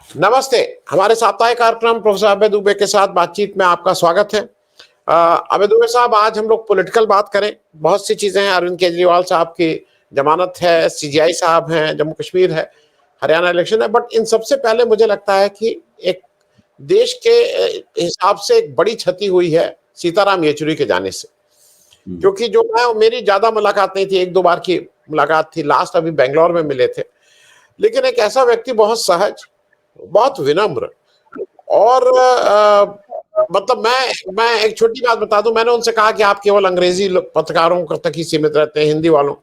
नमस्ते। हमारे साप्ताहिक कार्यक्रम प्रोफेसर अभय दुबे के साथ बातचीत में आपका स्वागत है। अभय दुबे साहब, आज हम लोग पॉलिटिकल बात करें। बहुत सी चीजें हैं। अरविंद केजरीवाल साहब की जमानत है, सीजीआई साहब हैं, जम्मू कश्मीर है, हरियाणा इलेक्शन है। बट इन सबसे पहले मुझे लगता है कि एक देश के हिसाब से एक बड़ी क्षति हुई है सीताराम येचुरी के जाने से। क्योंकि जो मैं मेरी ज्यादा मुलाकात नहीं थी, एक दो बार की मुलाकात थी, लास्ट अभी बेंगलोर में मिले थे। लेकिन एक ऐसा व्यक्ति, बहुत सहज, बहुत विनम्र और मतलब मैं एक छोटी बात बता दूं। मैंने उनसे कहा कि आप केवल अंग्रेजी पत्रकारों तक ही सीमित रहते हैं, हिंदी वालों।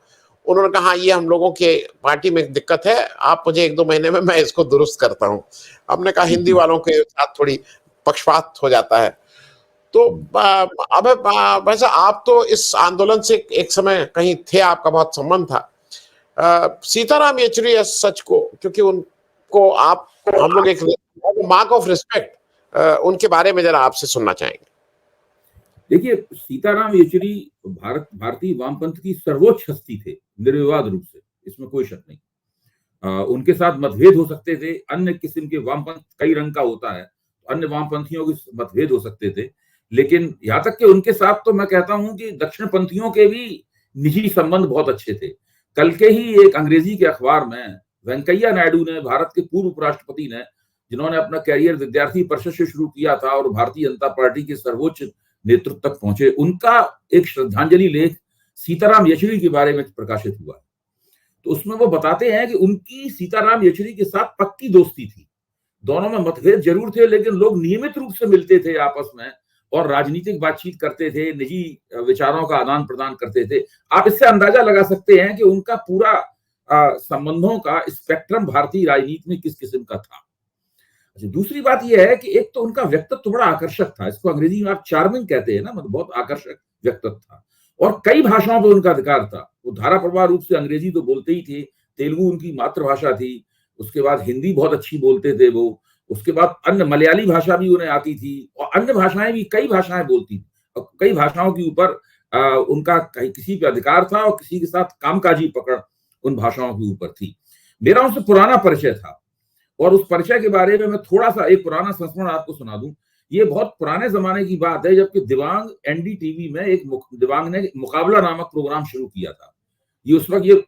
उन्होंने कहा ये हम लोगों के पार्टी में दिक्कत है, आप मुझे एक दो महीने में मैं इसको दुरुस्त करता हूं। हमने कहा हिंदी वालों के साथ थोड़ी पक्षपात हो जाता है। तो अब वैसे आप तो इस आंदोलन से एक समय कहीं थे, आपका बहुत संबंध था। सीताराम येचुरी सच को, क्योंकि उनको आप हम लोग एक मार्क ऑफ रिस्पेक्ट उनके बारे में जरा आपसे सुनना चाहेंगे। देखिए, सीताराम येचुरी भारतीय वामपंथ की सर्वोच्च हस्ती थे, निर्विवाद रूप से, इसमें कोई शक नहीं। उनके साथ मतभेद हो सकते थे, अन्य किस्म के वामपंथ कई रंग का होता है, अन्य वामपंथियों के मतभेद हो सकते थे, लेकिन यहाँ तक कि उनके साथ तो मैं कहता हूं कि दक्षिण पंथियों के भी निजी संबंध बहुत अच्छे थे। कल के ही एक अंग्रेजी के अखबार में वेंकैया नायडू ने, भारत के पूर्व उपराष्ट्रपति ने, जिन्होंने अपना कैरियर विद्यार्थी परिषद से शुरू किया था और भारतीय जनता पार्टी के सर्वोच्च नेतृत्व तक पहुंचे, उनका एक श्रद्धांजलि लेख सीताराम येचुरी के बारे में प्रकाशित हुआ। तो उसमें वो बताते हैं कि उनकी सीताराम येचुरी के साथ पक्की दोस्ती थी। दोनों में मतभेद जरूर थे, लेकिन लोग नियमित रूप से मिलते थे आपस में और राजनीतिक बातचीत करते थे, निजी विचारों का आदान प्रदान करते थे। आप इससे अंदाजा लगा सकते हैं कि उनका पूरा संबंधों का स्पेक्ट्रम भारतीय राजनीति में किस किस्म का था। अच्छा, दूसरी बात यह है कि एक तो उनका व्यक्तित्व बड़ा आकर्षक था, इसको अंग्रेजी में आप चार्मिंग कहते हैं ना, मतलब बहुत आकर्षक व्यक्तित्व था और कई भाषाओं पर उनका अधिकार था। वो धाराप्रवाह रूप से अंग्रेजी तो बोलते ही थे, तेलुगु उनकी मातृभाषा थी, उसके बाद हिंदी बहुत अच्छी बोलते थे वो, उसके बाद अन्य मलयाली भाषा भी उन्हें आती थी और अन्य भाषाएं भी, कई भाषाएं बोलती थी और कई भाषाओं के ऊपर उनका किसी पे अधिकार था और किसी के साथ कामकाजी पकड़ उन भाषाओं के ऊपर थी। मेरा उनसे पुराना परिचय था और उस परिचय के बारे में मैं थोड़ा सा एक पुराना संस्मरण आपको सुना दूं। ये बहुत पुराने जमाने की बात है, जबकि दिवांग एनडीटीवी में एक दिवांग ने मुकाबला नामक प्रोग्राम शुरू किया था। ये उस वक्त, ये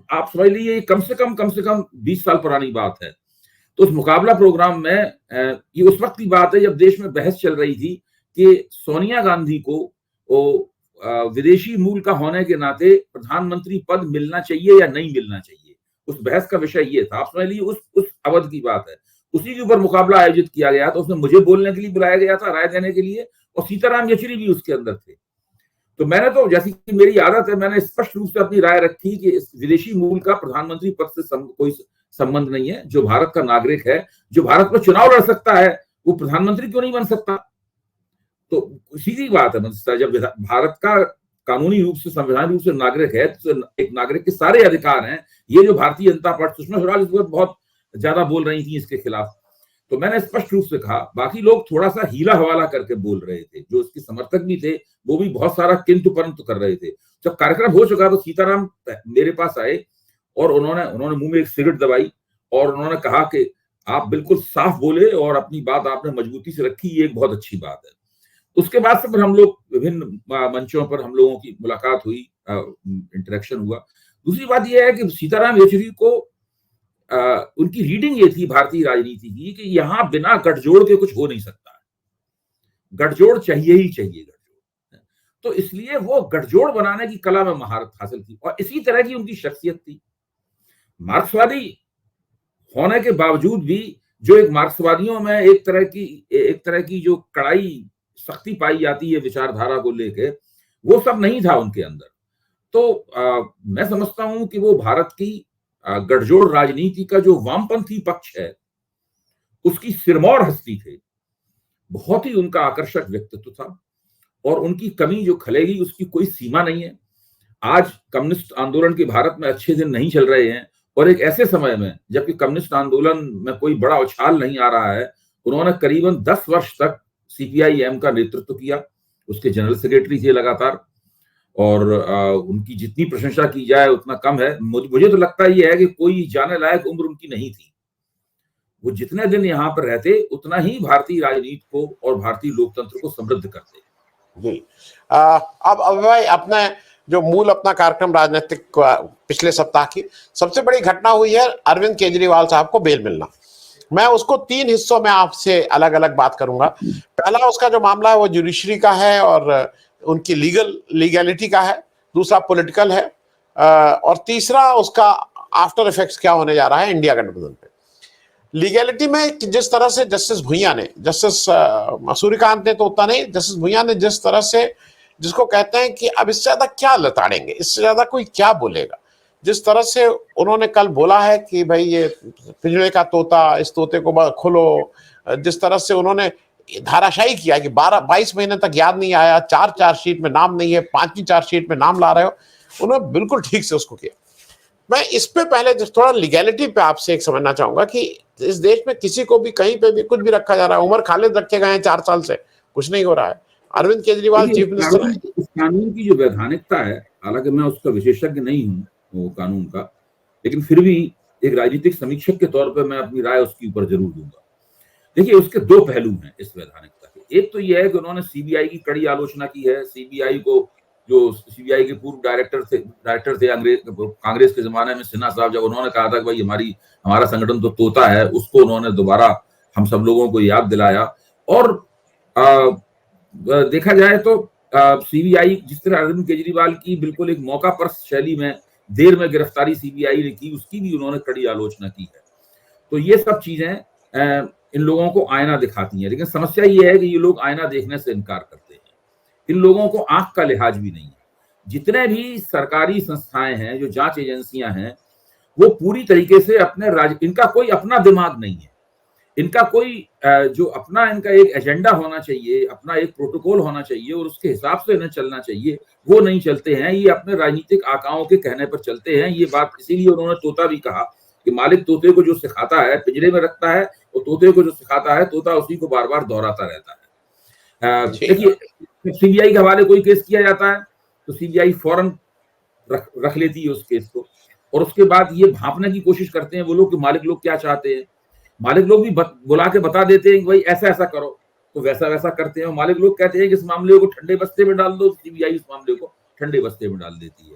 आप समझ लीजिए कम से कम 20 साल पुरानी बात है। तो उस मुकाबला प्रोग्राम में ये उस वक्त की बात है जब देश में बहस चल रही थी कि सोनिया गांधी को विदेशी मूल का होने के नाते प्रधानमंत्री पद मिलना चाहिए या नहीं मिलना चाहिए। उस बहस का विषय ये था, आप समझ लीजिए उस अवधि की बात है। उसी के ऊपर मुकाबला आयोजित किया गया था, उसमें मुझे बोलने के लिए बुलाया गया था, राय देने के लिए, और सीताराम येचुरी भी उसके अंदर थे। तो मैंने तो, जैसी कि मेरी आदत है, मैंने स्पष्ट रूप से अपनी राय रखी कि इस विदेशी मूल का प्रधानमंत्री पद से कोई संबंध नहीं है। जो भारत का नागरिक है, जो भारत में चुनाव लड़ सकता है, वो प्रधानमंत्री क्यों नहीं बन सकता? तो सीधी बात है, जब भारत का कानूनी रूप से, संवैधानिक रूप से नागरिक है, तो एक नागरिक के सारे अधिकार हैं। ये जो भारतीय जनता पार्टी, सुषमा स्वराज इस वक्त बहुत ज्यादा बोल रही थी इसके खिलाफ, तो मैंने स्पष्ट रूप से कहा। बाकी लोग थोड़ा सा हीला हवाला करके बोल रहे थे, जो उसके समर्थक भी थे वो भी बहुत सारा किंतु परंतु कर रहे थे। जब कार्यक्रम हो चुका तो सीताराम मेरे पास आए और उन्होंने मुंह में एक सिगरेट दबाई और उन्होंने कहा कि आप बिल्कुल साफ बोले और अपनी बात आपने मजबूती से रखी, ये एक बहुत अच्छी बात है। उसके बाद से फिर हम लोग विभिन्न मंचों पर हम लोगों की मुलाकात हुई, इंटरेक्शन हुआ। दूसरी बात यह है कि सीताराम येचुरी को उनकी रीडिंग ये थी भारतीय राजनीति की कि यहां बिना गठजोड़ के कुछ हो नहीं सकता, गठजोड़ चाहिए ही चाहिए, गठजोड़। तो इसलिए वो गठजोड़ बनाने की कला में महारत हासिल की और इसी तरह की उनकी शख्सियत थी। मार्क्सवादी होने के बावजूद भी जो एक मार्क्सवादियों में एक तरह की जो कड़ाई, सख्ती पाई जाती है विचारधारा को लेके, वो सब नहीं था उनके अंदर। तो मैं समझता हूं कि वो भारत की गठजोड़ राजनीति का जो वामपंथी पक्ष है उसकी सिरमौर हस्ती थे। बहुत ही उनका आकर्षक व्यक्तित्व था और उनकी कमी जो खलेगी उसकी कोई सीमा नहीं है। आज कम्युनिस्ट आंदोलन के भारत में अच्छे दिन नहीं चल रहे हैं और एक ऐसे समय में जबकि कम्युनिस्ट आंदोलन में कोई बड़ा उछाल नहीं आ रहा है, उन्होंने करीबन 10 वर्ष तक सीपीआईएम का नेतृत्व किया, उसके जनरल सेक्रेटरी थे लगातार, और उनकी जितनी प्रशंसा की जाए उतना कम है। मुझे तो लगता ही है कि कोई जाने लायक उम्र उनकी नहीं थी। वो जितने दिन यहाँ पर रहते उतना ही भारतीय राजनीति को और भारतीय लोकतंत्र को समृद्ध करते। जी। अब भाई अपने जो मूल अपना कार्यक्रम राजनीतिक पिछले सप्ताह की सबसे बड़ी घटना हुई है अरविंद केजरीवाल साहब को बेल मिलना। मैं उसको 3 हिस्सों में आपसे अलग अलग बात करूंगा। पहला उसका जो मामला है वो जुडिशरी का है और उनकी लीगैलिटी का है, दूसरा पॉलिटिकल है और तीसरा उसका आफ्टर इफेक्ट्स क्या होने जा रहा है इंडिया गठबंधन पे। लीगैलिटी में जिस तरह से जस्टिस भुइयां ने, जस्टिस सूर्यकांत ने तो उतना नहीं, जस्टिस भुइयां ने जिस तरह से, जिसको कहते हैं कि अब इससे ज्यादा क्या लताड़ेंगे, इससे ज्यादा कोई क्या बोलेगा, जिस तरह से उन्होंने कल बोला है कि भाई ये पिंजरे का तोता, इस तोते को खोलो, जिस तरह से उन्होंने धाराशाही किया कि 22 महीने तक याद नहीं आया, 4 चार्जशीट में नाम नहीं है, 5वीं चार्जशीट में नाम ला रहे हो, उन्होंने बिल्कुल ठीक से उसको किया। मैं इस पे पहले थोड़ा लीगैलिटी पे आपसे एक समझना चाहूंगा कि इस देश में किसी को भी कहीं पे भी कुछ भी रखा जा रहा है। उमर खालिद रखे गए हैं 4 साल से, कुछ नहीं हो रहा है। अरविंद केजरीवाल चीफ मिनिस्टर है। इस कानून की जो वैधानिकता है, हालांकि मैं उसका विशेषज्ञ नहीं हूँ वो कानून का, लेकिन फिर भी एक राजनीतिक समीक्षक के तौर पर मैं अपनी राय उसके ऊपर जरूर दूंगा। देखिए, उसके 2 पहलू हैं इस वैधानिकता के। एक तो यह है कि उन्होंने सीबीआई की कड़ी आलोचना की है। सीबीआई को, जो सीबीआई के पूर्व डायरेक्टर थे कांग्रेस के जमाने में, सिन्हा साहब, जब उन्होंने कहा था कि भाई हमारा संगठन तो तोता है, उसको उन्होंने दोबारा हम सब लोगों को याद दिलाया। और देखा जाए तो सीबीआई जिस तरह अरविंद केजरीवाल की बिल्कुल एक मौका पर शैली में देर में गिरफ्तारी सीबीआई ने की, उसकी भी उन्होंने कड़ी आलोचना की है। तो ये सब चीजें इन लोगों को आईना दिखाती हैं, लेकिन समस्या ये है कि ये लोग आईना देखने से इनकार करते हैं। इन लोगों को आंख का लिहाज भी नहीं है। जितने भी सरकारी संस्थाएं हैं, जो जांच एजेंसियां हैं, वो पूरी तरीके से इनका कोई अपना दिमाग नहीं है। इनका कोई जो अपना इनका एक एजेंडा होना चाहिए, अपना एक प्रोटोकॉल होना चाहिए और उसके हिसाब से इन्हें चलना चाहिए, वो नहीं चलते हैं। ये अपने राजनीतिक आकाओं के कहने पर चलते हैं। ये बात इसीलिए उन्होंने तोता भी कहा कि मालिक तोते को जो सिखाता है पिंजरे में रखता है, और तोते को जो सिखाता है तोता उसी को बार बार दोहराता रहता है। देखिए, सीबीआई के हवाले कोई केस किया जाता है तो सीबीआई फौरन रख लेती है उस केस को, और उसके बाद ये भांपने की कोशिश करते हैं वो लोग कि मालिक लोग क्या चाहते हैं। मालिक लोग भी बुला के बता देते हैं कि भाई ऐसा ऐसा करो, तो वैसा वैसा करते हैं। मालिक लोग कहते हैं कि इस मामले को ठंडे बस्ते में डाल दो, सीबीआई इस मामले को ठंडे बस्ते में डाल देती है।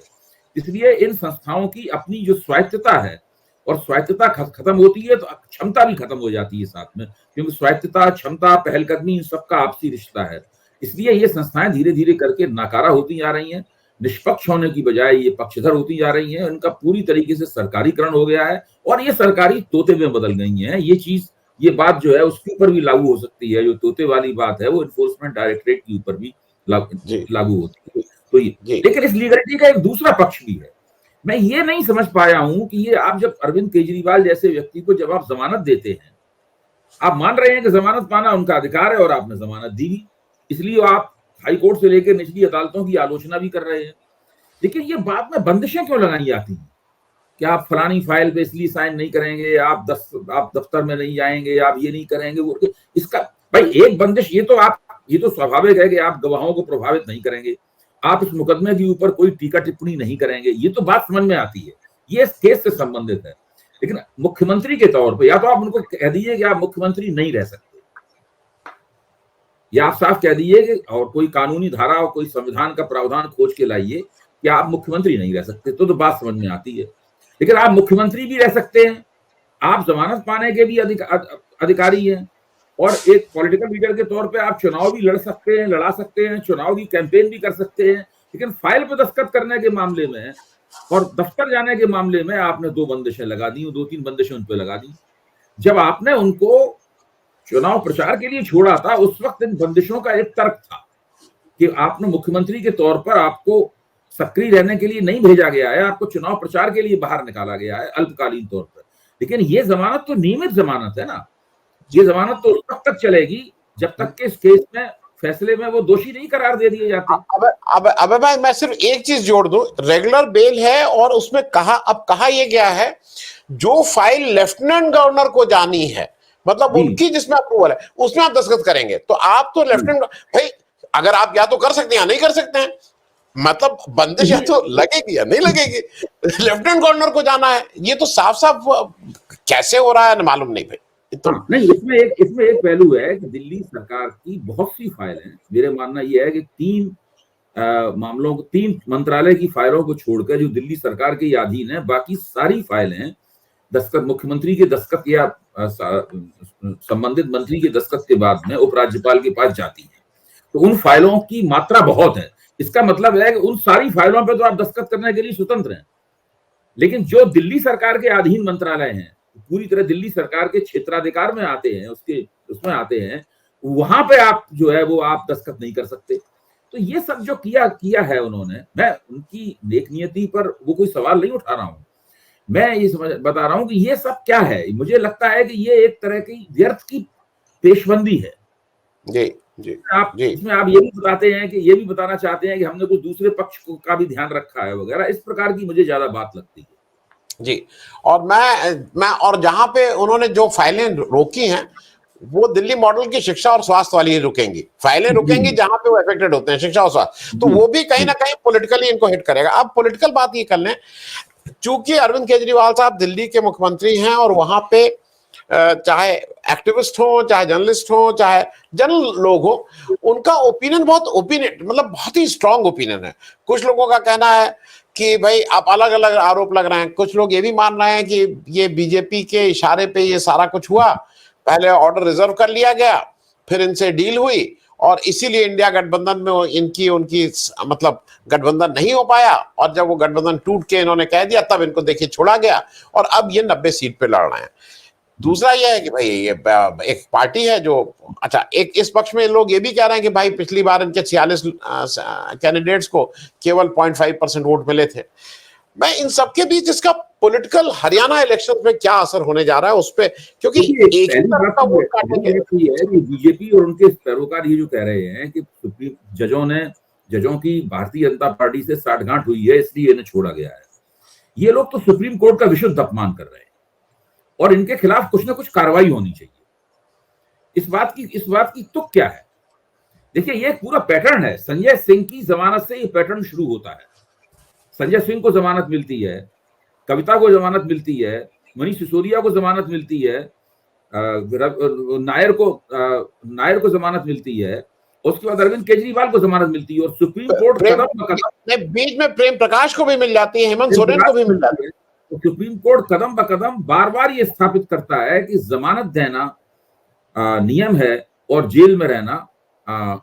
इसलिए इन संस्थाओं की अपनी जो स्वायत्तता है, और स्वायत्तता खत्म होती है तो क्षमता भी खत्म हो जाती है साथ में, क्योंकि स्वायत्तता, क्षमता, पहलकदमी, इन सबका आपसी रिश्ता है। इसलिए ये संस्थाएं धीरे धीरे करके नाकारा होती जा रही हैं, निष्पक्ष होने की बजाय ये पक्षधर होती जा रही हैं। इनका पूरी तरीके से सरकारीकरण हो गया है और ये सरकारी तोते में बदल गई हैं। ये बात जो है उसके ऊपर भी लागू हो सकती है। जो तोते वाली बात है वो इन्फोर्समेंट डायरेक्टरेट के ऊपर भी लागू होती है। तो लेकिन इस लीगलिटी का एक दूसरा पक्ष भी है। मैं ये नहीं समझ पाया हूं कि ये आप जब अरविंद केजरीवाल जैसे व्यक्ति को जब आप जमानत देते हैं, आप मान रहे हैं कि जमानत पाना उनका अधिकार है और आपने जमानत दी भी, इसलिए आप हाई कोर्ट से लेकर निचली अदालतों की आलोचना भी कर रहे हैं। लेकिन ये बाद में बंदिशें क्यों लगाई जाती हैं कि आप फलानी फाइल पे इसलिए साइन नहीं करेंगे, आप दफ्तर में नहीं जाएंगे, आप ये नहीं करेंगे, वो इसका भाई एक बंदिश, ये तो स्वाभाविक है कि आप गवाहों को प्रभावित नहीं करेंगे, आप इस मुकदमे के ऊपर कोई टीका टिप्पणी नहीं करेंगे, ये तो बात समझ में आती है, ये इस केस से संबंधित है। लेकिन मुख्यमंत्री के तौर पर या तो आप उनको कह दीजिए कि आप मुख्यमंत्री नहीं रह सकते, या आप साफ कह दीजिए कि और कोई कानूनी धारा और कोई संविधान का प्रावधान खोज के लाइए कि आप मुख्यमंत्री नहीं रह सकते, तो बात समझ में आती है। लेकिन आप मुख्यमंत्री भी रह सकते हैं, आप जमानत पाने के भी अधिकारी हैं, और एक पॉलिटिकल लीडर के तौर पे आप चुनाव भी लड़ा सकते हैं, चुनाव की कैंपेन भी कर सकते हैं। लेकिन फाइल पे दस्तखत करने के मामले में और दफ्तर जाने के मामले में आपने 2 बंदिशें लगा दी, 2-3 बंदिशें उन पे लगा दी। जब आपने उनको चुनाव प्रचार के लिए छोड़ा था, उस वक्त इन बंदिशों का एक तर्क था कि आपने मुख्यमंत्री के तौर पर आपको सक्रिय रहने के लिए नहीं भेजा गया है, आपको चुनाव प्रचार के लिए बाहर निकाला गया है अल्पकालीन तौर पर। लेकिन ये जमानत तो नियमित जमानत है ना, ये जमानत तो उस वक्त तक चलेगी जब तक के इस केस में फैसले में वो दोषी नहीं करार दे दिए जाते। अब भाई मैं सिर्फ एक चीज जोड़ दूं, रेगुलर बेल है और उसमें कहा यह गया है जो फाइल लेफ्टिनेंट गवर्नर को जानी है, मतलब उनकी जिसमें अप्रूवल है उसमें आप दस्तखत करेंगे। तो आप तो लेफ्टिनेंट भाई, अगर आप या तो कर सकते हैं या नहीं कर सकते हैं, मतलब बंदिश या तो लगेगी या नहीं लगेगी, लेफ्टिनेंट गवर्नर को जाना है। ये तो साफ साफ कैसे हो रहा है मालूम नहीं भाई, हाँ, नहीं, इसमें एक पहलू है कि दिल्ली सरकार की बहुत सी फाइलें, मेरा मानना यह है कि तीन मंत्रालय की फाइलों को छोड़कर जो दिल्ली सरकार के अधीन है, बाकी सारी फाइलें दस्तखत मुख्यमंत्री के दस्तखत या संबंधित मंत्री के दस्तखत के बाद में उपराज्यपाल के पास जाती है। तो उन फाइलों की मात्रा बहुत है। इसका मतलब है कि उन सारी फाइलों पर तो आप दस्तखत करने के लिए स्वतंत्र हैं, लेकिन जो दिल्ली सरकार के अधीन मंत्रालय हैं, पूरी तरह दिल्ली सरकार के क्षेत्राधिकार में आते हैं, उसमें आते हैं, वहां पे आप जो है वो आप दस्तखत नहीं कर सकते। तो ये सब जो किया है उन्होंने, मैं उनकी नेक नियति पर वो कोई सवाल नहीं उठा रहा हूं, मैं ये बता रहा हूं कि ये सब क्या है। मुझे लगता है कि ये एक तरह की व्यर्थ की पेशबंदी है। जी जी इसमें आप ये भी बताते हैं कि ये भी बताना चाहते हैं कि हमने कुछ दूसरे पक्ष का भी ध्यान रखा है वगैरह, इस प्रकार की मुझे ज्यादा बात लगती है। जी। और मैं और जहां पे उन्होंने जो फाइलें रोकी हैं वो दिल्ली मॉडल की शिक्षा और स्वास्थ्य वाली ही रुकेंगी। फाइलें रुकेंगी जहां पे वो अफेक्टेड होते हैं, शिक्षा और स्वास्थ्य, तो वो भी कहीं ना कहीं पॉलिटिकली इनको हिट करेगा। अब पॉलिटिकल बात ये कर लें, चूंकि अरविंद केजरीवाल साहब दिल्ली के मुख्यमंत्री हैं और वहां पे चाहे एक्टिविस्ट हो, चाहे जर्नलिस्ट हो, चाहे जनरल लोग हो, उनका ओपिनियन बहुत ही स्ट्रांग ओपिनियन है। कुछ लोगों का कहना है कि भाई आप अलग अलग आरोप लग रहे हैं। कुछ लोग ये भी मान रहे हैं कि ये बीजेपी के इशारे पे ये सारा कुछ हुआ, पहले ऑर्डर रिजर्व कर लिया गया, फिर इनसे डील हुई और इसीलिए इंडिया गठबंधन में उनकी मतलब गठबंधन नहीं हो पाया, और जब वो गठबंधन टूट के इन्होंने कह दिया तब इनको देखिए छोड़ा गया और अब ये 90 सीट पे लड़ रहे हैं। दूसरा यह है कि भाई ये एक पार्टी है जो, अच्छा, एक इस पक्ष में लोग ये भी कह रहे हैं कि भाई पिछली बार इनके 46 कैंडिडेट्स को केवल 0.5% वोट मिले थे। मैं इन सबके बीच इसका पॉलिटिकल हरियाणा इलेक्शन में क्या असर होने जा रहा है उस पे, क्योंकि एक ही तरफ का वोट काटेंगे। बीजेपी और उनके पैरोकार ये जो कह रहे हैं कि जजों की भारतीय जनता पार्टी से साठगांठ हुई है इसलिए इन्हें छोड़ा गया है, ये लोग तो सुप्रीम कोर्ट का विशुद्ध अपमान कर रहे हैं और इनके खिलाफ कुछ ना कुछ कार्रवाई होनी चाहिए। इस बात की तुक क्या है? देखिए, ये पूरा पैटर्न है। संजय सिंह की जमानत से ये पैटर्न शुरू होता है। संजय सिंह को जमानत मिलती है, कविता को जमानत मिलती है, मनीष सिसोदिया को जमानत मिलती है, नायर को जमानत मिलती है, उसके बाद अरविंद केजरीवाल को जमानत मिलती है और सुप्रीम कोर्ट बीच में प्रेम प्रकाश को भी मिल जाती है, हेमंत सोरेन को भी मिल जाती है। तो सुप्रीम कोर्ट कदम ब कदम बार बार ये स्थापित करता है कि जमानत देना नियम है और जेल में रहना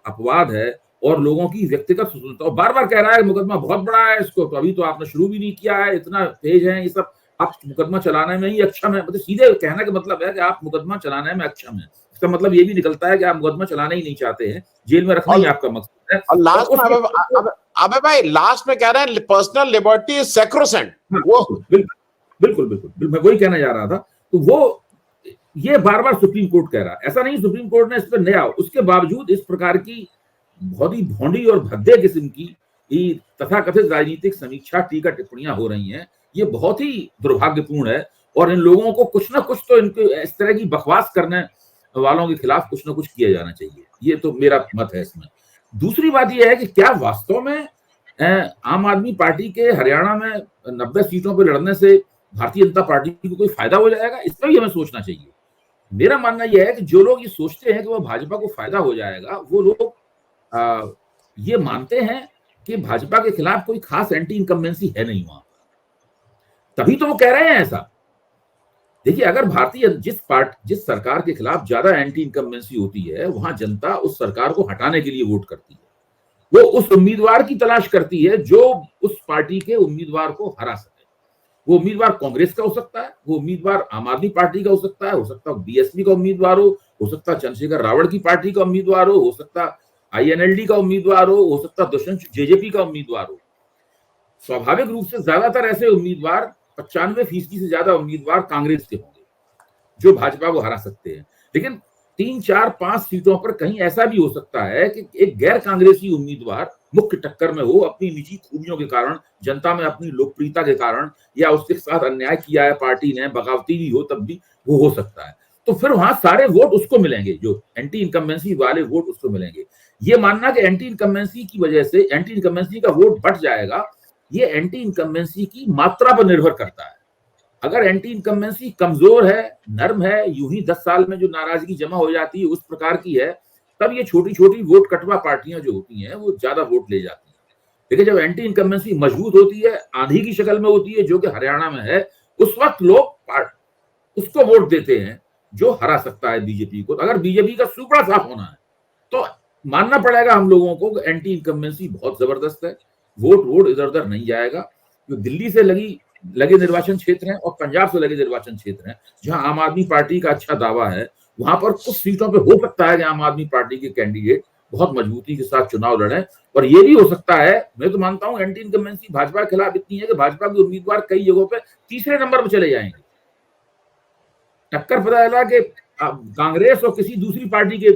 अपवाद है और लोगों की व्यक्तिगत स्वतंत्रता। और बार बार कह रहा है मुकदमा बहुत बड़ा है, इसको तो अभी तो आपने शुरू भी नहीं किया है, इतना तेज है ये सब, आप मुकदमा चलाने में ही अक्षम है। मतलब सीधे कहने का मतलब है कि आप मुकदमा चलाने में अक्षम है। इसका मतलब ये भी निकलता है कि आप मुकदमा चलाना ही नहीं चाहते हैं, जेल में रखना ही आपका मकसद है। और लास्ट में अबे भाई लास्ट में कह रहे हैं पर्सनल लिबर्टी इज सैक्रोसेंट। वो बिल्कुल मैं वही कहना जा रहा था। तो वो ये बार बार सुप्रीम कोर्ट कह रहा है, ऐसा नहीं सुप्रीम कोर्ट ने इस पर नया, उसके बावजूद इस प्रकार की बहुत ही भोंडी और भद्दे किस्म की तथाकथित राजनीतिक समीक्षा टीका टिप्पणियां हो रही हैं। ये बहुत ही दुर्भाग्यपूर्ण है और इन लोगों को कुछ ना कुछ तो इनके इस तरह की बकवास करने वालों के खिलाफ कुछ ना कुछ किया जाना चाहिए। ये तो मेरा मत है इसमें। दूसरी बात यह है कि क्या वास्तव में आम आदमी पार्टी के हरियाणा में 90 सीटों पर लड़ने से भारतीय जनता पार्टी को कोई फायदा हो जाएगा? इस पर भी हमें सोचना चाहिए। मेरा मानना यह है कि जो लोग ये सोचते हैं कि वह भाजपा को फायदा हो जाएगा, वो लोग ये मानते हैं कि भाजपा के खिलाफ कोई खास एंटी इनकम्बेंसी है नहीं वहां, तभी तो वो कह रहे हैं ऐसा। देखिए, अगर जिस सरकार के खिलाफ ज्यादा एंटी इनकम्बेंसी होती है, वहां जनता उस सरकार को हटाने के लिए वोट करती है। वो उस उम्मीदवार की तलाश करती है जो उस पार्टी के उम्मीदवार को हरा सके। वो उम्मीदवार कांग्रेस का हो सकता है, वो उम्मीदवार आम आदमी पार्टी का हो सकता है बीएसपी का उम्मीदवार हो सकता है चंद्रशेखर रावण की पार्टी का उम्मीदवार हो सकता है आईएनएलडी का उम्मीदवार हो सकता है दुष्यंत जेजेपी का उम्मीदवार हो। स्वाभाविक रूप से ज्यादातर ऐसे उम्मीदवार 95% से ज्यादा उम्मीदवार कांग्रेस के होंगे जो भाजपा को हरा सकते हैं। लेकिन 3, 4, 5 सीटों पर कहीं ऐसा भी हो सकता है कि एक गैर कांग्रेसी उम्मीदवार मुख्य टक्कर में हो, अपनी निजी खूबियों के कारण, जनता में अपनी लोकप्रियता के कारण, या उसके साथ अन्याय किया है पार्टी ने, बगावती भी हो, तब भी वो हो सकता है। तो फिर वहां सारे वोट उसको मिलेंगे, जो एंटी इनकम्बेंसी वाले वोट उसको मिलेंगे। ये मानना कि एंटी इनकम्बेंसी की वजह से एंटी इनकम्बेंसी का वोट बढ़ जाएगा, ये एंटी इनकम्बेंसी की मात्रा पर निर्भर करता है। अगर एंटी इनकम्बेंसी कमजोर है, नर्म है, यूं ही 10 साल में जो नाराजगी जमा हो जाती है उस प्रकार की है, तब ये छोटी छोटी वोट कटवा पार्टियां जो होती हैं वो ज्यादा वोट ले जाती हैं। लेकिन जब एंटी इनकम्बेंसी मजबूत होती है, आंधी की शक्ल में होती है, जो कि हरियाणा में है, उस वक्त लोग उसको वोट देते हैं जो हरा सकता है बीजेपी को। अगर बीजेपी का सुपड़ा साफ होना है तो मानना पड़ेगा हम लोगों को कि एंटी इनकम्बेंसी बहुत जबरदस्त है, वोट इधर उधर नहीं जाएगा। जो दिल्ली से लगे निर्वाचन क्षेत्र हैं और पंजाब से लगे निर्वाचन क्षेत्र हैं, जहां आम आदमी पार्टी का अच्छा दावा है, वहां पर कुछ सीटों पे हो सकता है कि आम आदमी पार्टी के कैंडिडेट बहुत मजबूती के साथ चुनाव लड़ें। और ये भी हो सकता है, मैं तो मानता हूं एंटी इनकम्बेंसी भाजपा के खिलाफ इतनी है कि भाजपा के उम्मीदवार कई जगहों पे तीसरे नंबर पर चले जाएंगे। टक्कर पता चला कि कांग्रेस और किसी दूसरी पार्टी के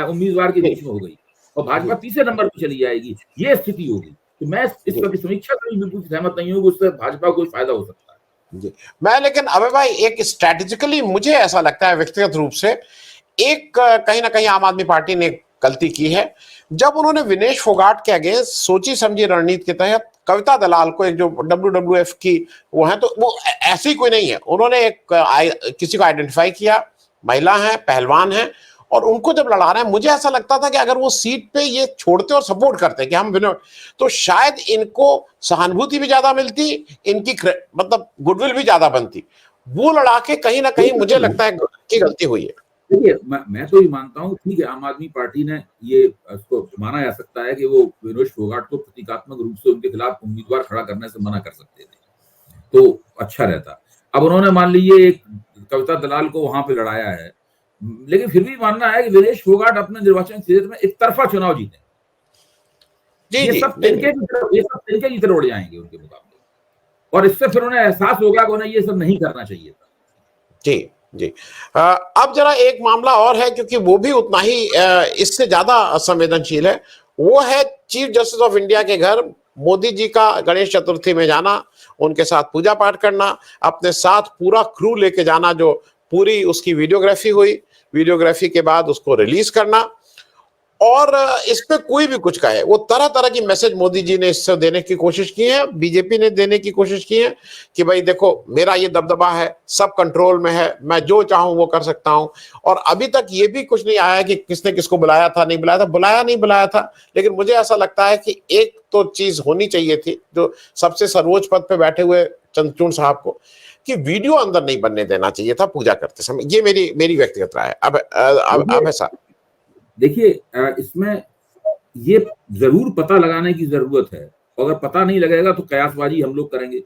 उम्मीदवार के बीच में हो गई और भाजपा तीसरे नंबर पर चली जाएगी, ये स्थिति होगी। तो मैं इस पर समीक्षा से बिल्कुल सहमत नहीं हूँ, उससे भाजपा को फायदा हो सकता है। जी, मैं लेकिन अबे भाई एक स्ट्रेटेजिकली मुझे ऐसा लगता है व्यक्तिगत रूप से, एक कहीं ना कहीं आम आदमी पार्टी ने गलती की है जब उन्होंने विनेश फोगाट के अगेंस्ट सोची समझी रणनीति के तहत कविता दलाल को, एक जो WWF की वो है, तो वो ऐसी कोई नहीं है, उन्होंने एक किसी को आइडेंटिफाई किया, महिला है, पहलवान है, और उनको जब लड़ा रहे हैं, मुझे ऐसा लगता था कि अगर वो सीट पे ये छोड़ते और सपोर्ट करते कि हम विनर, तो शायद इनको सहानुभूति भी ज्यादा मिलती, इनकी मतलब गुडविल भी ज्यादा बनती। वो लड़ा के कहीं ना कहीं मुझे लगता है कि गलती हुई है। देखिए, मैं तो ये मानता हूँ, ठीक है, आम आदमी पार्टी ने ये इसको माना जा सकता है कि वो विनेश फोगाट को प्रतीकात्मक रूप से उनके खिलाफ उम्मीदवार खड़ा करने से मना कर सकते थे, तो अच्छा रहता। अब उन्होंने मान लीजिए एक कविता दलाल को वहां पे लड़ाया है, लेकिन फिर भी मानना है कि विनेश फोगाट अपने निर्वाचन क्षेत्र में एक तरफा चुनाव जीते। ये सब तिनके की तरह उड़ जाएंगे उनके मुकाबले, और इससे फिर उन्हें एहसास होगा कि उन्हें ये सब नहीं करना चाहिए था। जी जी। अब जरा एक मामला और है, क्योंकि वो भी उतना ही इससे ज्यादा संवेदनशील है, वो है चीफ जस्टिस ऑफ इंडिया के घर मोदी जी का गणेश चतुर्थी में जाना, उनके साथ पूजा पाठ करना, अपने साथ पूरा क्रू लेके जाना, जो पूरी उसकी वीडियोग्राफी हुई, वीडियोग्राफी के बाद उसको रिलीज करना, और इस पे कोई भी कुछ कहे, वो तरह तरह की मैसेज मोदी जी ने इससे देने की कोशिश की है, बीजेपी ने देने की कोशिश की है कि भाई देखो मेरा ये दबदबा है, सब कंट्रोल में है, मैं जो चाहूं वो कर सकता हूं। और अभी तक ये भी कुछ नहीं आया कि किसने किसको बुलाया था, नहीं बुलाया था, नहीं बुलाया था। लेकिन मुझे ऐसा लगता है कि एक तो चीज होनी चाहिए थी, जो सबसे सर्वोच्च पद पे बैठे हुए चंद्रचूड़ साहब को, कि वीडियो अंदर नहीं बनने देना चाहिए था पूजा करते समय। ये मेरी व्यक्तिगत राय है। अब ऐसा देखिए, इसमें ये जरूर पता लगाने की जरूरत है, अगर पता नहीं लगेगा तो कयासबाजी हम लोग करेंगे।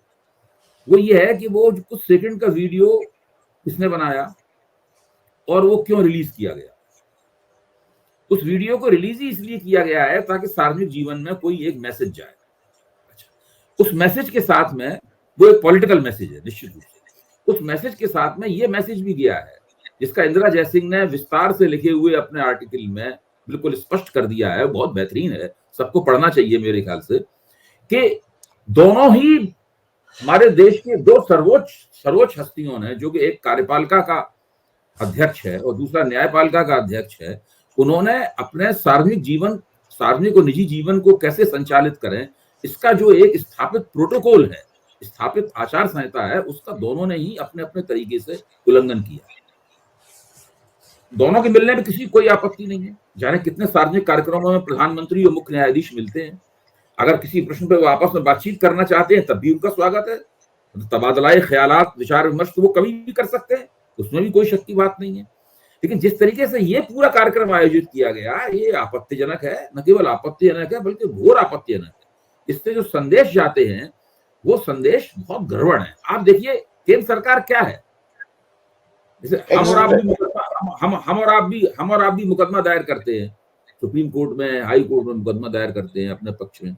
वो ये है कि वो कुछ सेकंड का वीडियो किसने बनाया और वो क्यों रिलीज किया गया। उस वीडियो को रिलीज ही इसलिए किया गया है ताकि सार्वजनिक जीवन में कोई एक मैसेज जाए। अच्छा, उस मैसेज के साथ में वो एक पॉलिटिकल मैसेज है निश्चित रूप से। उस मैसेज के साथ में ये मैसेज भी गया है, जिसका इंदिरा जयसिंह ने विस्तार से लिखे हुए अपने आर्टिकल में बिल्कुल स्पष्ट कर दिया है, बहुत बेहतरीन है, सबको पढ़ना चाहिए मेरे ख्याल से, कि दोनों ही हमारे देश के दो सर्वोच्च हस्तियों ने, जो कि एक कार्यपालिका का अध्यक्ष है और दूसरा न्यायपालिका का अध्यक्ष है, उन्होंने अपने सार्वजनिक और निजी जीवन को कैसे संचालित करें, इसका जो एक स्थापित प्रोटोकॉल है, स्थापित आचार संहिता है, उसका दोनों ने ही अपने अपने तरीके से उल्लंघन किया। दोनों के मिलने में किसी कोई आपत्ति नहीं है। जाने कितने सार्वजनिक कार्यक्रमों में प्रधानमंत्री और मुख्य न्यायाधीश मिलते हैं। अगर किसी प्रश्न पर वो आपस में बातचीत करना चाहते हैं तब भी उनका स्वागत है। तबादलाए ख्यालात, विचार विमर्श तो वो कभी भी कर सकते हैं, उसमें भी कोई शक की बात नहीं है। लेकिन जिस तरीके से ये पूरा कार्यक्रम आयोजित किया गया, ये आपत्तिजनक है। न केवल आपत्तिजनक है बल्कि घोर आपत्तिजनक है। इससे जो संदेश जाते हैं वो संदेश बहुत गड़बड़ है। आप देखिए केंद्र सरकार क्या है, जैसे हम और आप भी मुकदमा दायर करते हैं सुप्रीम कोर्ट में, हाई कोर्ट में मुकदमा दायर करते हैं अपने पक्ष में।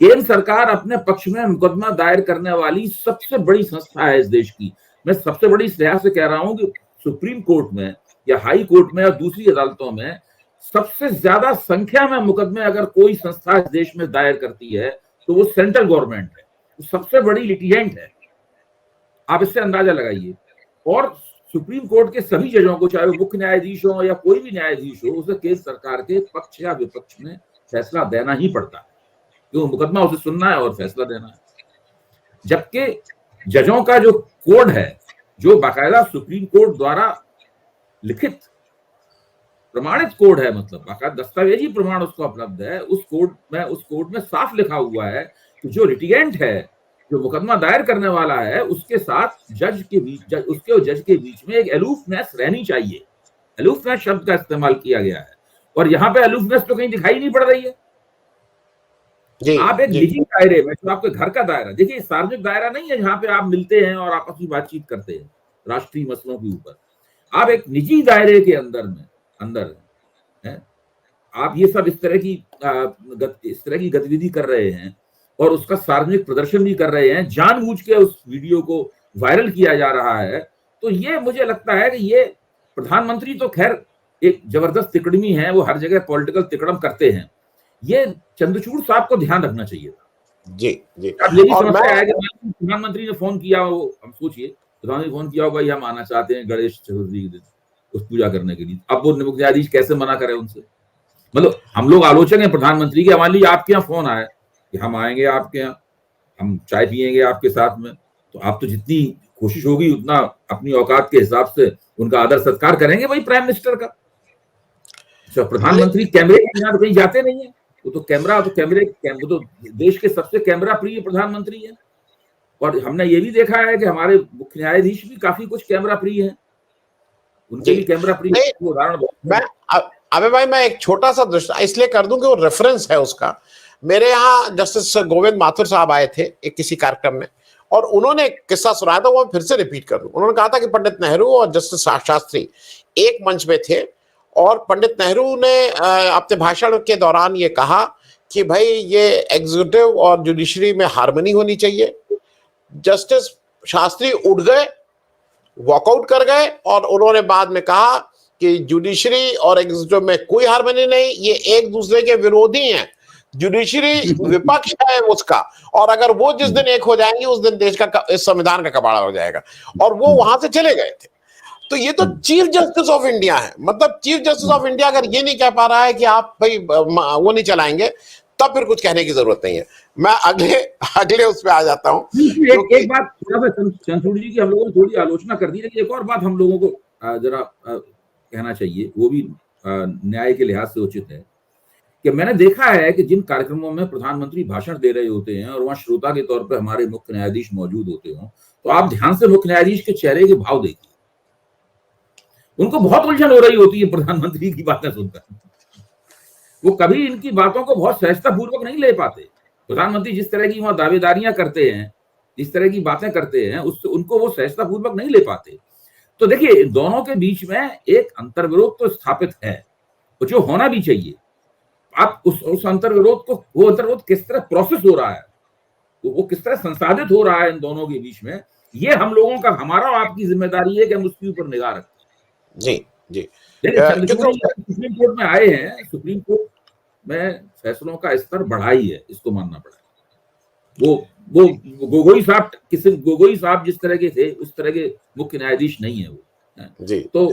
केंद्र सरकार अपने पक्ष में मुकदमा दायर करने वाली सबसे बड़ी संस्था है इस देश की। मैं सबसे बड़ी इस लिहाज से कह रहा हूं कि सुप्रीम कोर्ट में या हाई कोर्ट में या दूसरी अदालतों में सबसे ज्यादा संख्या में मुकदमे अगर कोई संस्था इस देश में दायर करती है तो वो सेंट्रल गवर्नमेंट है, वो सबसे बड़ी लिटिगेंट है। आप इससे अंदाजा लगाइए। और सुप्रीम कोर्ट के सभी जजों को, चाहे वो मुख्य न्यायाधीश हो या कोई भी न्यायाधीश हो, उसे केंद्र सरकार के पक्ष या विपक्ष में फैसला देना ही पड़ता है, क्यों मुकदमा उसे सुनना है और फैसला देना है। जबकि जजों का जो कोड है, जो बाकायदा सुप्रीम कोर्ट द्वारा लिखित प्रमाणित कोड है, मतलब बाकायदा दस्तावेजी प्रमाण उसका उपलब्ध है, उस कोड में साफ लिखा हुआ है कि जो लिटिगेंट है, जो मुकदमा दायर करने वाला है, उसके साथ उसके और जज के बीच में एक अलूफनेस रहनी चाहिए। अलूफनेस शब्द का इस्तेमाल किया गया है, और यहाँ पे अलूफनेस तो कहीं दिखाई नहीं पड़ रही है। आप एक निजी दायरे में, तो आपके घर का दायरा, देखिए सार्वजनिक दायरा नहीं है जहां पे आप मिलते हैं और आपस में बातचीत करते हैं राष्ट्रीय मसलों के ऊपर। आप एक निजी दायरे के अंदर है, आप ये सब इस तरह की गतिविधि कर रहे हैं और उसका सार्वजनिक प्रदर्शन भी कर रहे हैं, जानबूझ के उस वीडियो को वायरल किया जा रहा है। तो ये मुझे लगता है कि ये प्रधानमंत्री तो खैर एक जबरदस्त तिकड़मी है, वो हर जगह पॉलिटिकल तिकड़म करते हैं, ये चंद्रचूड़ साहब को ध्यान रखना चाहिए था। जी जी। अब यही समस्या है कि प्रधानमंत्री ने फोन किया हो, हम सोचिए प्रधानमंत्री फोन किया हो, भाई हम आना चाहते हैं गणेश चतुर्थी के दिन उस पूजा करने के लिए, अब वो मुख्य न्यायाधीश कैसे मना करे उनसे? मतलब हम लोग आलोचक हैं प्रधानमंत्री के, मान लीजिए आपके यहाँ फोन आए कि हम आएंगे आपके यहाँ, हम चाय पियेंगे आपके साथ में, तो आप तो जितनी कोशिश होगी उतना अपनी औकात के हिसाब से उनका आदर सत्कार करेंगे भाई प्राइम मिनिस्टर का। अच्छा, प्रधानमंत्री कैमरे के बिना तो कहीं जाते नहीं है, वो तो वो तो देश के सबसे कैमरा प्रिय प्रधानमंत्री है। और हमने ये भी देखा है कि हमारे मुख्य न्यायाधीश भी काफी कुछ कैमरा प्रिय हैं, उनके भी कैमरा प्रिय उदाहरण। अबे भाई मैं एक छोटा सा दृष्टि इसलिए कर दूं कि वो रेफरेंस है उसका। मेरे यहाँ जस्टिस गोविंद माथुर साहब आए थे एक किसी कार्यक्रम में, और उन्होंने एक किस्सा सुनाया था, वो फिर से रिपीट कर दूं। उन्होंने कहा था कि पंडित नेहरू और जस्टिस शास्त्री एक मंच में थे, और पंडित नेहरू ने अपने भाषण के दौरान ये कहा कि भाई ये एग्जीक्यूटिव और जुडिशरी में हार्मनी होनी चाहिए। जस्टिस शास्त्री उठ गए, वॉकआउट कर गए, और उन्होंने बाद में कहा कि जुडिशरी और एग्जीक्यूटिव में कोई हार्मनी नहीं, ये एक दूसरे के विरोधी हैं। जुडिशरी विपक्ष है उसका, और अगर वो जिस दिन एक हो जाएंगे उस दिन देश का, इस संविधान का कबाड़ा हो जाएगा। और वो वहां से चले गए थे। तो ये तो चीफ जस्टिस ऑफ इंडिया है, मतलब चीफ जस्टिस ऑफ इंडिया अगर ये नहीं कह पा रहा है कि आप भाई वो नहीं चलाएंगे, तब फिर कुछ कहने की जरूरत नहीं है। मैं अगले उस पर आ जाता हूँ। एक बात चंद्रचूड़ जी की हम लोगों ने थोड़ी आलोचना कर दी, लेकिन एक और बात हम लोगों को जरा कहना चाहिए, वो भी न्याय के लिहाज से उचित है, कि मैंने देखा है कि जिन कार्यक्रमों में प्रधानमंत्री भाषण दे रहे होते हैं और वहां श्रोता के तौर पर हमारे मुख्य न्यायाधीश मौजूद होते हों, तो आप ध्यान से मुख्य न्यायाधीश के चेहरे के भाव देखिए, उनको बहुत उलझन हो रही होती है प्रधानमंत्री की बातें सुनकर। वो कभी इनकी बातों को बहुत सहजता पूर्वक नहीं ले पाते। प्रधानमंत्री जिस तरह की वहां दावेदारियां करते हैं, जिस तरह की बातें करते हैं, उससे उनको वो सहजता पूर्वक नहीं ले पाते। तो देखिए दोनों के बीच में एक अंतर्विरोध तो स्थापित है, जो होना भी चाहिए। आप उस अंतर्विरोध को, वो अंतर्विरोध किस तरह प्रोसेस हो रहा है, वो किस तरह संसाधित हो रहा है इन दोनों के बीच में, ये हम लोगों का, हमारा और आपकी जिम्मेदारी है कि हम उसके ऊपर निगाह रखें। जी जी। सुप्रीम कोर्ट में आए हैं, सुप्रीम कोर्ट में फैसलों का स्तर बढ़ा ही है, इसको मानना पड़ा। वो गोगोई साहब जिस तरह के थे उस तरह के मुख्य न्यायाधीश नहीं है वो जी। तो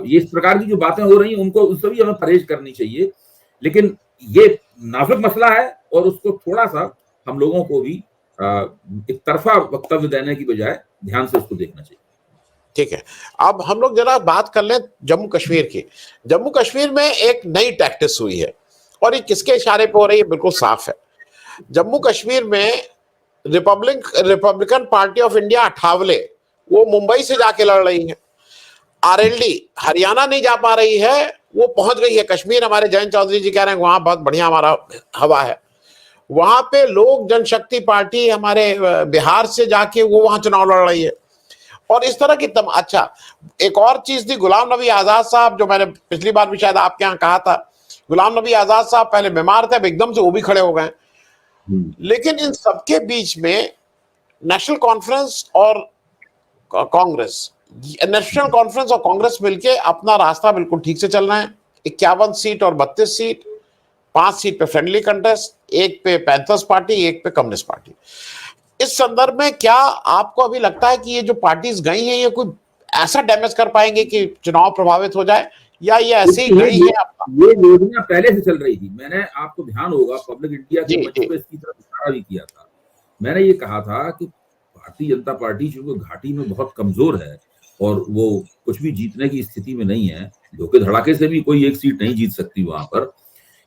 ये इस प्रकार की जो बातें हो रही हैं उनको, उससे भी हमें परहेज करनी चाहिए। लेकिन ये नाजुक मसला है और उसको थोड़ा सा हम लोगों को भी एक तरफा वक्तव्य देने की बजाय ध्यान से उसको देखना चाहिए। ठीक है, अब हम लोग जरा बात कर लें जम्मू कश्मीर की। जम्मू कश्मीर में एक नई टैक्टिस हुई है, और ये किसके इशारे पर हो रही है बिल्कुल साफ है। जम्मू कश्मीर में Republican party of India Athawale, वो मुंबई से जाके लड़ रही है। आरएलडी हरियाणा नहीं जा पा रही है, वो पहुंच गई है कश्मीर। हमारे जयंत चौधरी जी कह रहे हैं वहां बहुत बढ़िया हमारा हवा है। वहां पे लोक जनशक्ति पार्टी हमारे बिहार से जाके वो वहां चुनाव लड़ रही है। और इस तरह की अच्छा, एक और चीज थी, गुलाम नबी आजाद साहब, जो मैंने पिछली बार भी शायद आपके यहाँ कहा था, गुलाम नबी आजाद साहब पहले बीमार थे, अब एकदम से वो भी खड़े हो गए। लेकिन इन सबके बीच में नेशनल कॉन्फ्रेंस और कांग्रेस, नेशनल कॉन्फ्रेंस और कांग्रेस मिलके अपना रास्ता बिल्कुल ठीक से चल रहे हैं। 51 सीट और 32 सीट, 5 सीट पे फ्रेंडली कंटेस्ट, एक पे पैंथर्स पार्टी, एक पे कम्युनिस्ट पार्टी। इस संदर्भ में क्या आपको अभी लगता है कि ये जो पार्टीज गई हैं, ये कोई ऐसा डैमेज कर पाएंगे कि चुनाव प्रभावित हो जाए, या ये ऐसे ही गई है? ये योजना पहले से चल रही थी। मैंने, आपको ध्यान होगा, पब्लिक इंडिया के मंच पे इसकी तरफ इशारा भी किया था। मैंने ये कहा था कि भारतीय जनता पार्टी जो घाटी में बहुत कमजोर है और वो कुछ भी जीतने की स्थिति में नहीं है, धोखे धड़ाके से भी कोई एक सीट नहीं जीत सकती वहां पर,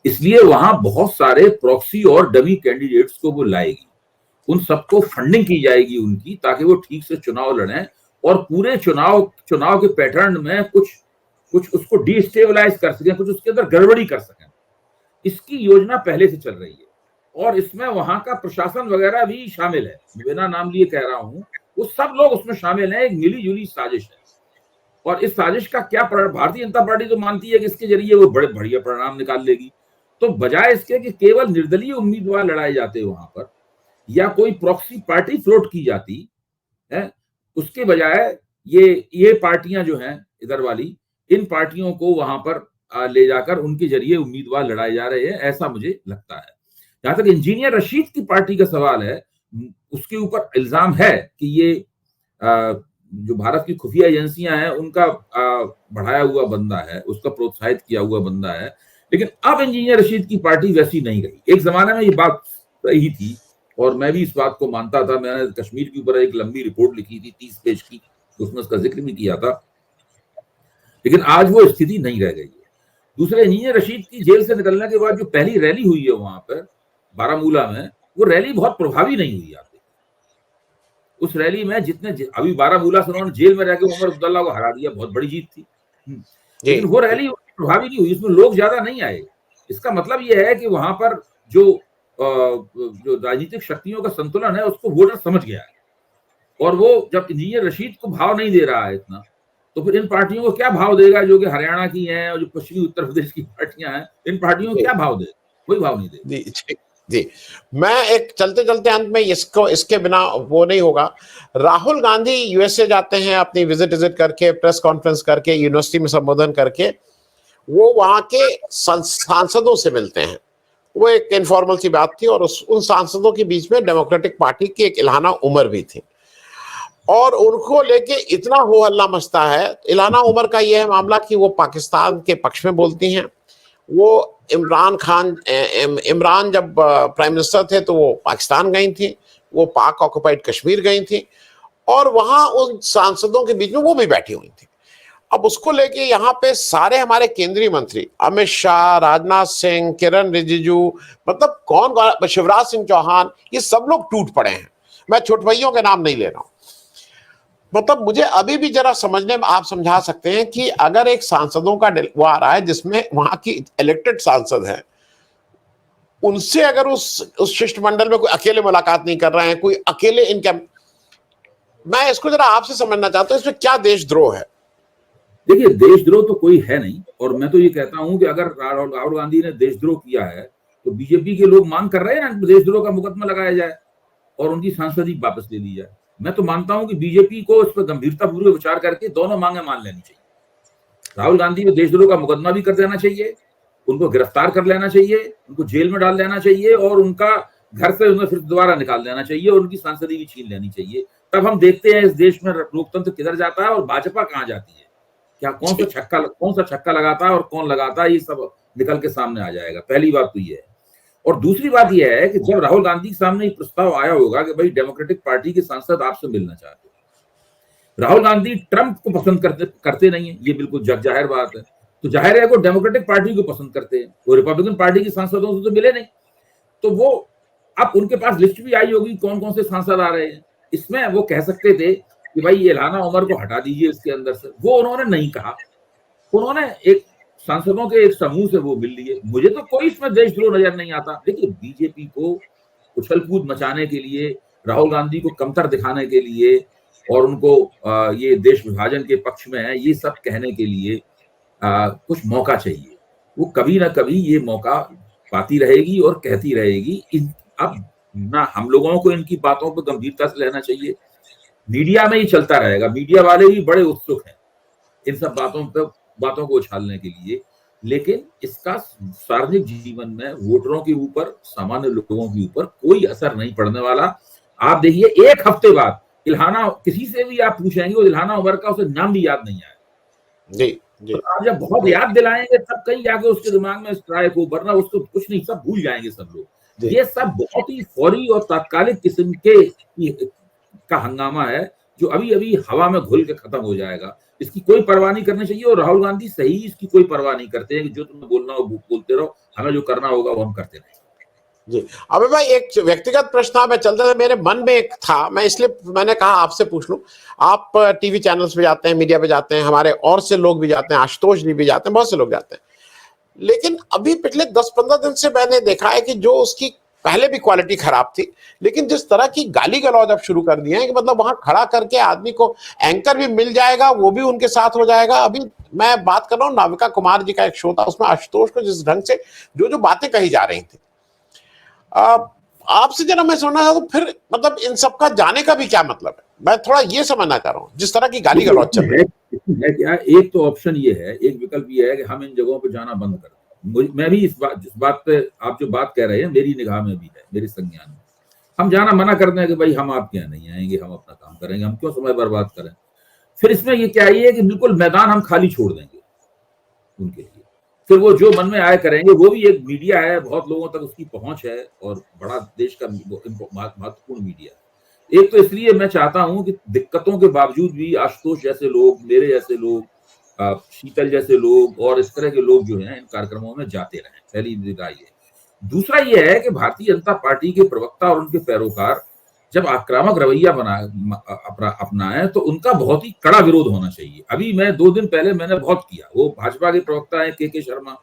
इसलिए वहां बहुत सारे प्रॉक्सी और डमी कैंडिडेट्स को वो लाएगी, उन सबको फंडिंग की जाएगी उनकी, ताकि वो ठीक से चुनाव लड़ें और पूरे चुनाव के पैटर्न में कुछ उसको डिस्टेबलाइज कर सकें, कुछ उसके अंदर गड़बड़ी कर सकें। इसकी योजना पहले से चल रही है और इसमें वहां का प्रशासन वगैरह भी शामिल है, बिना नाम लिए कह रहा हूं, वो सब लोग उसमें शामिल हैं। एक मिली जुली साजिश है और इस साजिश का क्या भारतीय जनता पार्टी तो मानती है कि इसके जरिए वो बड़े बढ़िया परिणाम निकाल लेगी। तो बजाय इसके कि केवल निर्दलीय उम्मीदवार लड़ाए जाते वहां पर या कोई प्रॉक्सी पार्टी फ्लोट की जाती है, उसके बजाय ये पार्टियां जो हैं इधर वाली, इन पार्टियों को वहां पर ले जाकर उनके जरिए उम्मीदवार लड़ाए जा रहे हैं, ऐसा मुझे लगता है। जहां तक इंजीनियर रशीद की पार्टी का सवाल है, उसके ऊपर इल्जाम है कि ये जो भारत की खुफिया एजेंसियां हैं उनका बढ़ाया हुआ बंदा है, उसका प्रोत्साहित किया हुआ बंदा है। लेकिन अब इंजीनियर रशीद की पार्टी वैसी नहीं रही। एक जमाने में ये बात सही थी और मैं भी इस बात को मानता था। मैंने कश्मीर के ऊपर एक लंबी रिपोर्ट लिखी थी 30 पेज की, उसमें उसका जिक्र भी किया था, लेकिन आज वो स्थिति नहीं रह गई है। दूसरे, इंजीनियर रशीद की जेल से निकलने के बाद जो पहली रैली हुई है वहां पर बारामूला में, वो रैली बहुत प्रभावी नहीं हुई। आते उस रैली में जितने अभी बारामूला से उन्होंने जेल में रहकर उमर अब्दुल्ला को हरा दिया, बहुत बड़ी जीत थी, लेकिन वो रैली प्रभावी नहीं हुई, उसमें लोग ज्यादा नहीं आए। इसका मतलब ये है कि वहां पर जो राजनीतिक शक्तियों का संतुलन है उसको वोटर समझ गया है, और वो जब इंजीनियर रशीद को भाव नहीं दे रहा है इतना, तो फिर इन पार्टियों को क्या भाव देगा जो कि हरियाणा की हैं और जो पश्चिमी उत्तर प्रदेश की पार्टियां हैं, इन पार्टियों को क्या भाव देगा? कोई भाव नहीं देगा। जी, मैं एक चलते चलते अंत में इसके बिना वो नहीं होगा। राहुल गांधी यूएसए जाते हैं अपनी विजिट करके, प्रेस कॉन्फ्रेंस करके, यूनिवर्सिटी में संबोधन करके, वो वहां के सांसदों से मिलते हैं। वो एक इनफॉर्मल सी बात थी और उन सांसदों के बीच में डेमोक्रेटिक पार्टी की एक इल्हाना उमर भी थी और उनको लेके इतना हो हल्ला मचता है। इल्हाना उमर का यह मामला कि वो पाकिस्तान के पक्ष में बोलती हैं। वो इमरान जब प्राइम मिनिस्टर थे तो वो पाकिस्तान गई थी, वो पाक ऑक्युपाइड कश्मीर गई थी और वहां उन सांसदों के बीच में वो भी बैठी हुई थी। अब उसको लेके यहाँ पे सारे हमारे केंद्रीय मंत्री अमित शाह, राजनाथ सिंह, किरण रिजिजू, मतलब कौन, शिवराज सिंह चौहान, ये सब लोग टूट पड़े हैं। मैं छोटे भाइयों के नाम नहीं ले रहा हूं। मतलब मुझे अभी भी जरा समझने में आप समझा सकते हैं कि अगर एक सांसदों का वो आ रहा है जिसमें वहां की इलेक्टेड सांसद हैं, उनसे अगर उस शिष्टमंडल में कोई अकेले मुलाकात नहीं कर रहे हैं, कोई अकेले इनका, मैं इसको जरा आपसे समझना चाहता हूं, इसमें क्या देशद्रोह है? देखिए, देशद्रोह तो कोई है नहीं, और मैं तो ये कहता हूं कि अगर राहुल गांधी ने देशद्रोह किया है तो बीजेपी के लोग मांग कर रहे हैं ना, देशद्रोह का मुकदमा लगाया जाए और उनकी सांसदी वापस ले ली जाए। मैं तो मानता हूं कि बीजेपी को इस पर गंभीरतापूर्वक विचार करके दोनों मांगे मान लेनी चाहिए। राहुल गांधी को देशद्रोह का मुकदमा भी कर देना चाहिए, उनको गिरफ्तार कर लेना चाहिए, उनको जेल में डाल देना चाहिए और उनका घर से उन्हें फिर दोबारा निकाल देना चाहिए और उनकी सांसदी भी छीन लेनी चाहिए। तब हम देखते हैं इस देश में लोकतंत्र किधर जाता है और भाजपा कहां जाती है, क्या कौन सा छक्का लगाता है और कौन लगाता है, ये सब निकल के सामने आ जाएगा। पहली बात तो ये है। और दूसरी बात यह है कि जब राहुल गांधी के सामने एक प्रस्ताव आया होगा कि भाई डेमोक्रेटिक पार्टी के सांसद आपसे मिलना चाहते हैं, राहुल गांधी ट्रंप को पसंद करते नहीं है, ये बिल्कुल जग जाहिर बात है, तो जाहिर है वो डेमोक्रेटिक पार्टी को पसंद करते हैं, वो रिपब्लिकन पार्टी के सांसदों से तो मिले नहीं, तो वो अब उनके पास लिस्ट भी आई होगी कौन कौन से सांसद आ रहे हैं। इसमें वो कह सकते थे कि भाई ये इल्हाना उमर को हटा दीजिए इसके अंदर से, वो उन्होंने नहीं कहा। उन्होंने एक सांसदों के एक समूह से वो मिल लिए। मुझे तो कोई इसमें देशद्रोह नजर नहीं आता। देखिए, बीजेपी को उछल कूद मचाने के लिए, राहुल गांधी को कमतर दिखाने के लिए और उनको ये देश विभाजन के पक्ष में है ये सब कहने के लिए कुछ मौका चाहिए। वो कभी ना कभी ये मौका पाती रहेगी और कहती रहेगी। अब ना हम लोगों को इनकी बातों पर गंभीरता से लेना चाहिए। मीडिया में ही चलता रहेगा, मीडिया वाले भी बड़े उत्सुक हैं इन सब बातों को उछालने के लिए, लेकिन इसका सार्वजनिक जीवन में वोटरों के ऊपर, सामान्य लोगों के ऊपर कोई असर नहीं पड़ने वाला। आप देखिए, एक हफ्ते बाद इल्हाना, किसी से भी आप पूछेंगे वो इल्हाना उमर का उसे नाम भी याद नहीं आया। जी जी। तो आप जब बहुत याद दिलाएंगे तब कहीं जाके उसके दिमाग में स्ट्राइक हो, वरना उसको कुछ नहीं, सब भूल जाएंगे सब लोग। ये सब बहुत ही फौरी और तात्कालिक किस्म के का हंगामा है जो अभी अभी हवा में घुल के खत्म हो जाएगा। इसकी कोई परवाह नहीं करनी चाहिए, और राहुल गांधी सही इसकी कोई परवाह नहीं करते हैं कि जो तुम्हें बोलना हो बोलते रहो, हमें जो करना होगा वो हम करते रहेंगे। जी, अबे भाई एक व्यक्तिगत प्रश्न था, मैं चलते थे, मेरे मन में एक था, मैं इसलिए मैंने कहा आपसे पूछ लूं। आप टीवी चैनल्स पे जाते हैं, मीडिया पे जाते हैं, हमारे और से लोग भी जाते हैं, आशुतोष जी भी जाते हैं, बहुत से लोग जाते हैं, लेकिन अभी पिछले 10-15 दिन से मैंने देखा है कि जो उसकी पहले भी क्वालिटी खराब थी, लेकिन जिस तरह की गाली गलौज अब शुरू कर दिए हैं कि मतलब वहां खड़ा करके आदमी को एंकर भी मिल जाएगा, वो भी उनके साथ हो जाएगा। अभी मैं बात कर रहा हूँ नाविका कुमार जी का एक शो था, उसमें आशुतोष को जिस ढंग से जो जो बातें कही जा रही थी, आपसे जरा मैं सुनना था, तो फिर मतलब इन सब का जाने का भी क्या मतलब है, मैं थोड़ा ये समझना चाह रहा हूँ जिस तरह की गाली गलौज चल रही है। क्या एक तो ऑप्शन ये है, एक विकल्प ये है कि हम इन जगहों पर जाना बंद कर दें। मैं भी जिस बात पे आप जो बात कह रहे हैं मेरी निगाह में भी है, मेरे संज्ञान में। हम जाना मना कर दें कि भाई हम आपके यहाँ नहीं आएंगे, हम अपना काम करेंगे, हम क्यों समय बर्बाद करें। फिर इसमें ये क्या है कि बिल्कुल मैदान हम खाली छोड़ देंगे उनके लिए, फिर वो जो मन में आए करेंगे। वो भी एक मीडिया है, बहुत लोगों तक उसकी पहुंच है, और बड़ा देश का महत्वपूर्ण मीडिया है। एक तो इसलिए मैं चाहता हूं कि दिक्कतों के बावजूद भी आशुतोष जैसे लोग, मेरे जैसे लोग, शीतल जैसे लोग और इस तरह के लोग जो हैं इन कार्यक्रमों में जाते रहें। पहली राय है। दूसरा ये है कि भारतीय जनता पार्टी के प्रवक्ता और उनके पैरोकार जब आक्रामक रवैया अपनाए तो उनका बहुत ही कड़ा विरोध होना चाहिए। अभी मैं 2 दिन पहले मैंने बहुत किया, वो भाजपा के प्रवक्ता है के शर्मा,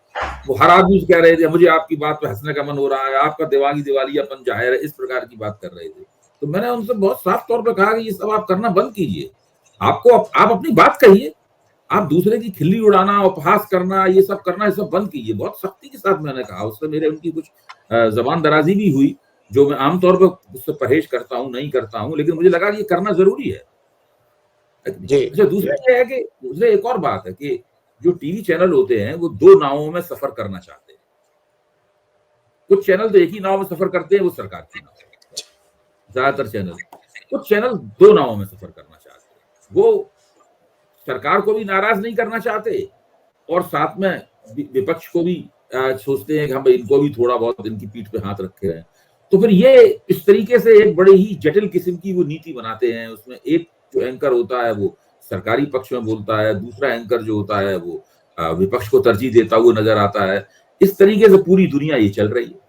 वो हर आदमी कह रहे थे मुझे आपकी बात पे हंसने का मन हो रहा है, आपका दिवालियापन जाहिर है, इस प्रकार की बात कर रहे थे। तो मैंने उनसे बहुत साफ तौर पर कहा कि ये सब आप करना बंद कीजिए, आप अपनी बात कहिए, आप दूसरे की खिल्ली उड़ाना, उपहास करना, ये सब करना, ये सब बंद कीजिए। बहुत सख्ती के साथ मैंने कहा, उससे मेरे उनकी कुछ जबान दराजी भी हुई, जो मैं आमतौर पर उससे परहेज करता हूं, नहीं करता हूं, लेकिन मुझे लगा कि ये करना जरूरी है। अच्छा, दूसरा ये है कि दूसरा एक और बात है कि जो टीवी चैनल होते हैं वो 2 नावों में सफर करना चाहते हैं। कुछ चैनल तो एक ही नाव में सफर करते हैं, वो सरकार की नाव, ज्यादातर चैनल। कुछ चैनल 2 नावों में सफर करना चाहते हैं, वो सरकार को भी नाराज नहीं करना चाहते और साथ में विपक्ष को भी सोचते हैं कि हम इनको भी थोड़ा बहुत इनकी पीठ पे हाथ रखे हैं। तो फिर ये इस तरीके से एक बड़ी ही जटिल किस्म की वो नीति बनाते हैं। उसमें एक जो एंकर होता है वो सरकारी पक्ष में बोलता है, दूसरा एंकर जो होता है वो विपक्ष को तरजीह देता हुआ नजर आता है। इस तरीके से पूरी दुनिया ये चल रही है।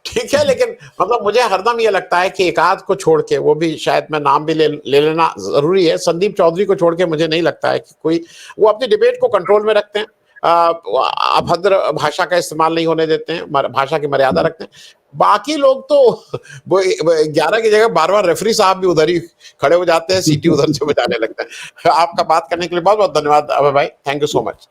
ठीक है, लेकिन मतलब मुझे हरदम ये लगता है कि एक आध को छोड़ के, वो भी शायद मैं नाम भी ले लेना जरूरी है, संदीप चौधरी को छोड़ के मुझे नहीं लगता है कि कोई, वो अपनी डिबेट को कंट्रोल में रखते हैं, अभद्र भाषा का इस्तेमाल नहीं होने देते हैं, भाषा की मर्यादा रखते हैं। बाकी लोग तो वो 11 की जगह बार-बार रेफरी साहब भी उधर ही खड़े हो जाते हैं, सीटी उधर से बजाने लगते हैं। आपका बात करने के लिए बहुत बहुत धन्यवाद अभय भाई, थैंक यू सो मच।